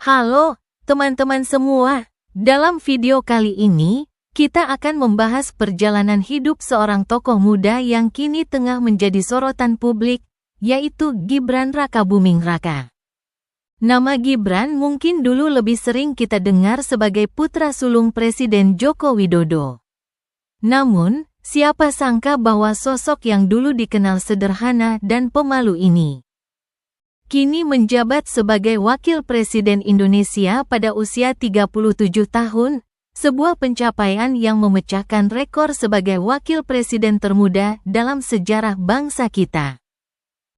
Halo, teman-teman semua. Dalam video kali ini, kita akan membahas perjalanan hidup seorang tokoh muda yang kini tengah menjadi sorotan publik, yaitu Gibran Rakabuming Raka. Nama Gibran mungkin dulu lebih sering kita dengar sebagai putra sulung Presiden Joko Widodo. Namun, siapa sangka bahwa sosok yang dulu dikenal sederhana dan pemalu ini kini menjabat sebagai Wakil Presiden Indonesia pada usia 37 tahun, sebuah pencapaian yang memecahkan rekor sebagai Wakil Presiden termuda dalam sejarah bangsa kita.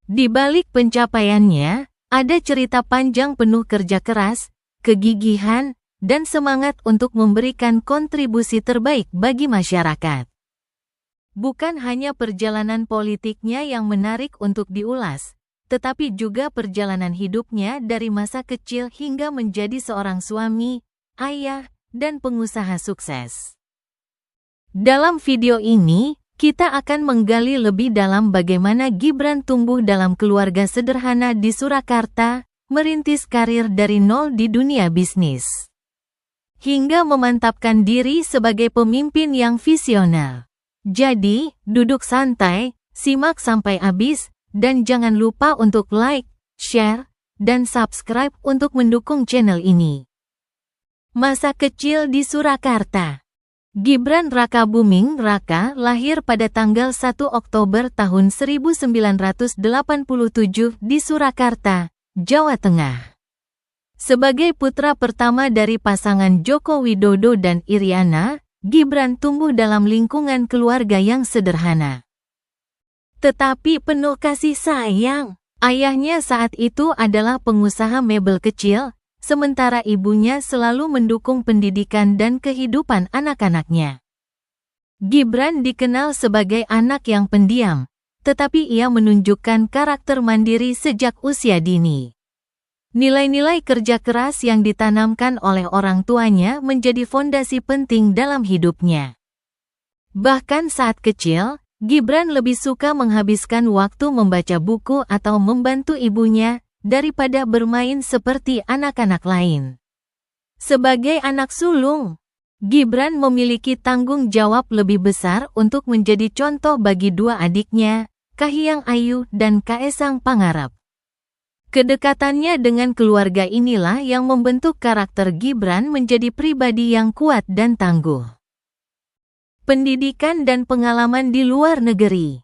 Di balik pencapaiannya, ada cerita panjang penuh kerja keras, kegigihan, dan semangat untuk memberikan kontribusi terbaik bagi masyarakat. Bukan hanya perjalanan politiknya yang menarik untuk diulas, tetapi juga perjalanan hidupnya dari masa kecil hingga menjadi seorang suami, ayah, dan pengusaha sukses. Dalam video ini, kita akan menggali lebih dalam bagaimana Gibran tumbuh dalam keluarga sederhana di Surakarta, merintis karir dari nol di dunia bisnis, hingga memantapkan diri sebagai pemimpin yang visioner. Jadi, duduk santai, simak sampai habis, dan jangan lupa untuk like, share, dan subscribe untuk mendukung channel ini. Masa kecil di Surakarta. Gibran Rakabuming Raka lahir pada tanggal 1 Oktober tahun 1987 di Surakarta, Jawa Tengah. Sebagai putra pertama dari pasangan Joko Widodo dan Iriana, Gibran tumbuh dalam lingkungan keluarga yang sederhana, tetapi penuh kasih sayang. Ayahnya saat itu adalah pengusaha mebel kecil, sementara ibunya selalu mendukung pendidikan dan kehidupan anak-anaknya. Gibran dikenal sebagai anak yang pendiam, tetapi ia menunjukkan karakter mandiri sejak usia dini. Nilai-nilai kerja keras yang ditanamkan oleh orang tuanya menjadi fondasi penting dalam hidupnya. Bahkan saat kecil, Gibran lebih suka menghabiskan waktu membaca buku atau membantu ibunya, daripada bermain seperti anak-anak lain. Sebagai anak sulung, Gibran memiliki tanggung jawab lebih besar untuk menjadi contoh bagi dua adiknya, Kahiyang Ayu dan Kaesang Pangarep. Kedekatannya dengan keluarga inilah yang membentuk karakter Gibran menjadi pribadi yang kuat dan tangguh. Pendidikan dan pengalaman di luar negeri.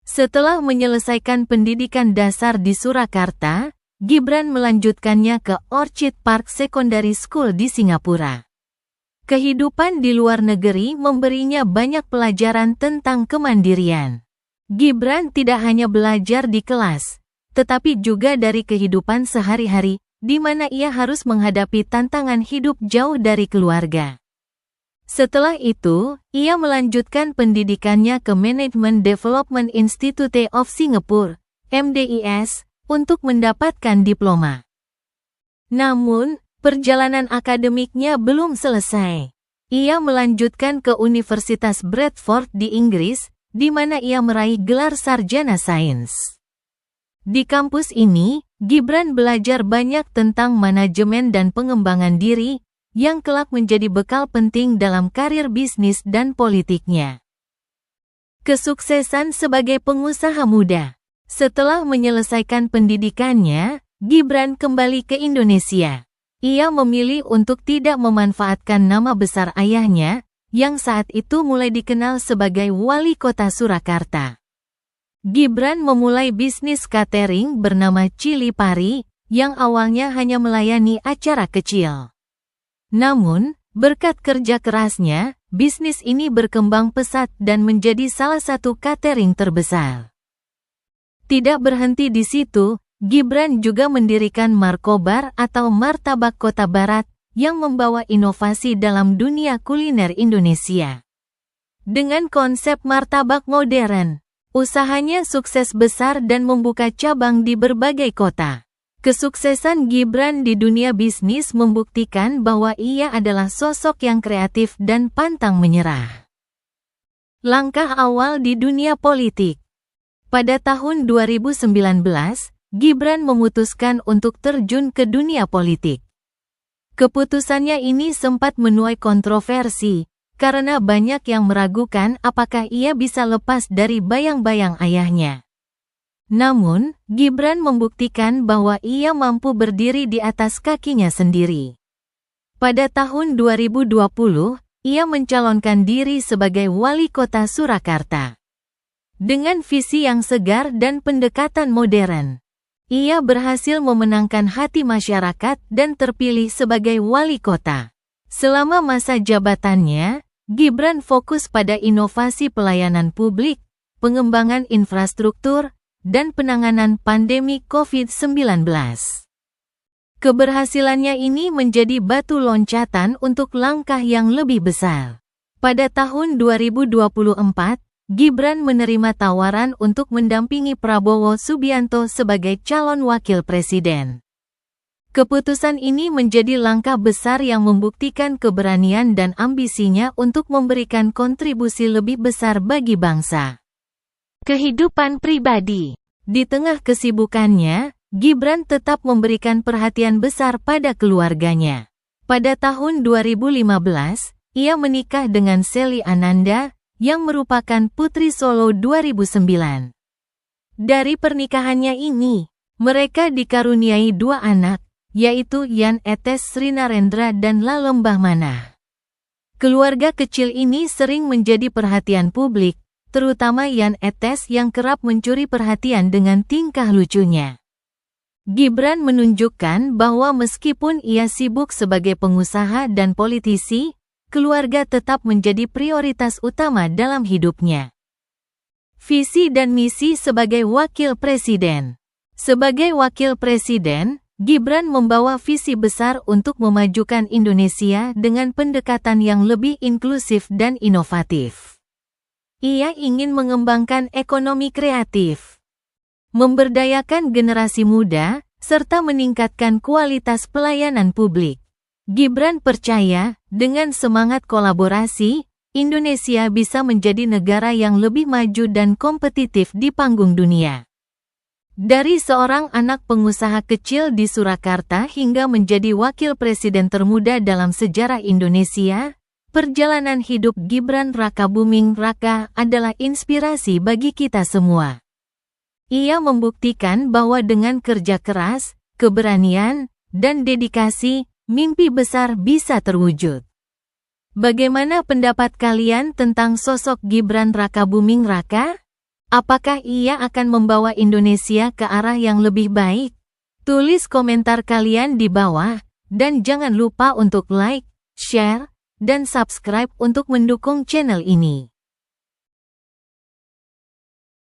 Setelah menyelesaikan pendidikan dasar di Surakarta, Gibran melanjutkannya ke Orchid Park Secondary School di Singapura. Kehidupan di luar negeri memberinya banyak pelajaran tentang kemandirian. Gibran tidak hanya belajar di kelas, tetapi juga dari kehidupan sehari-hari, di mana ia harus menghadapi tantangan hidup jauh dari keluarga. Setelah itu, ia melanjutkan pendidikannya ke Management Development Institute of Singapore, MDIS, untuk mendapatkan diploma. Namun, perjalanan akademiknya belum selesai. Ia melanjutkan ke Universitas Bradford di Inggris, di mana ia meraih gelar sarjana sains. Di kampus ini, Gibran belajar banyak tentang manajemen dan pengembangan diri, yang kelak menjadi bekal penting dalam karir bisnis dan politiknya. Kesuksesan sebagai pengusaha muda. Setelah menyelesaikan pendidikannya, Gibran kembali ke Indonesia. Ia memilih untuk tidak memanfaatkan nama besar ayahnya, yang saat itu mulai dikenal sebagai Wali Kota Surakarta. Gibran memulai bisnis catering bernama Chili Pari, yang awalnya hanya melayani acara kecil. Namun, berkat kerja kerasnya, bisnis ini berkembang pesat dan menjadi salah satu catering terbesar. Tidak berhenti di situ, Gibran juga mendirikan Markobar atau Martabak Kota Barat, yang membawa inovasi dalam dunia kuliner Indonesia. Dengan konsep martabak modern, usahanya sukses besar dan membuka cabang di berbagai kota. Kesuksesan Gibran di dunia bisnis membuktikan bahwa ia adalah sosok yang kreatif dan pantang menyerah. Langkah awal di dunia politik. Pada tahun 2019, Gibran memutuskan untuk terjun ke dunia politik. Keputusannya ini sempat menuai kontroversi, karena banyak yang meragukan apakah ia bisa lepas dari bayang-bayang ayahnya. Namun, Gibran membuktikan bahwa ia mampu berdiri di atas kakinya sendiri. Pada tahun 2020, ia mencalonkan diri sebagai wali kota Surakarta. Dengan visi yang segar dan pendekatan modern, ia berhasil memenangkan hati masyarakat dan terpilih sebagai wali kota. Selama masa jabatannya, Gibran fokus pada inovasi pelayanan publik, pengembangan infrastruktur, dan penanganan pandemi COVID-19. Keberhasilannya ini menjadi batu loncatan untuk langkah yang lebih besar. Pada tahun 2024, Gibran menerima tawaran untuk mendampingi Prabowo Subianto sebagai calon wakil presiden. Keputusan ini menjadi langkah besar yang membuktikan keberanian dan ambisinya untuk memberikan kontribusi lebih besar bagi bangsa. Kehidupan pribadi. Di tengah kesibukannya, Gibran tetap memberikan perhatian besar pada keluarganya. Pada tahun 2015, ia menikah dengan Sally Ananda, yang merupakan putri Solo 2009. Dari pernikahannya ini, mereka dikaruniai 2 anak, yaitu Yan Etes Srinarendra dan Lalembah Manah. Keluarga kecil ini sering menjadi perhatian publik, terutama Yan Etes yang kerap mencuri perhatian dengan tingkah lucunya. Gibran menunjukkan bahwa meskipun ia sibuk sebagai pengusaha dan politisi, keluarga tetap menjadi prioritas utama dalam hidupnya. Visi dan misi sebagai wakil presiden. Sebagai wakil presiden, Gibran membawa visi besar untuk memajukan Indonesia dengan pendekatan yang lebih inklusif dan inovatif. Ia ingin mengembangkan ekonomi kreatif, memberdayakan generasi muda, serta meningkatkan kualitas pelayanan publik. Gibran percaya, dengan semangat kolaborasi, Indonesia bisa menjadi negara yang lebih maju dan kompetitif di panggung dunia. Dari seorang anak pengusaha kecil di Surakarta hingga menjadi wakil presiden termuda dalam sejarah Indonesia, perjalanan hidup Gibran Rakabuming Raka adalah inspirasi bagi kita semua. Ia membuktikan bahwa dengan kerja keras, keberanian, dan dedikasi, mimpi besar bisa terwujud. Bagaimana pendapat kalian tentang sosok Gibran Rakabuming Raka? Apakah ia akan membawa Indonesia ke arah yang lebih baik? Tulis komentar kalian di bawah, dan jangan lupa untuk like, share, dan subscribe untuk mendukung channel ini.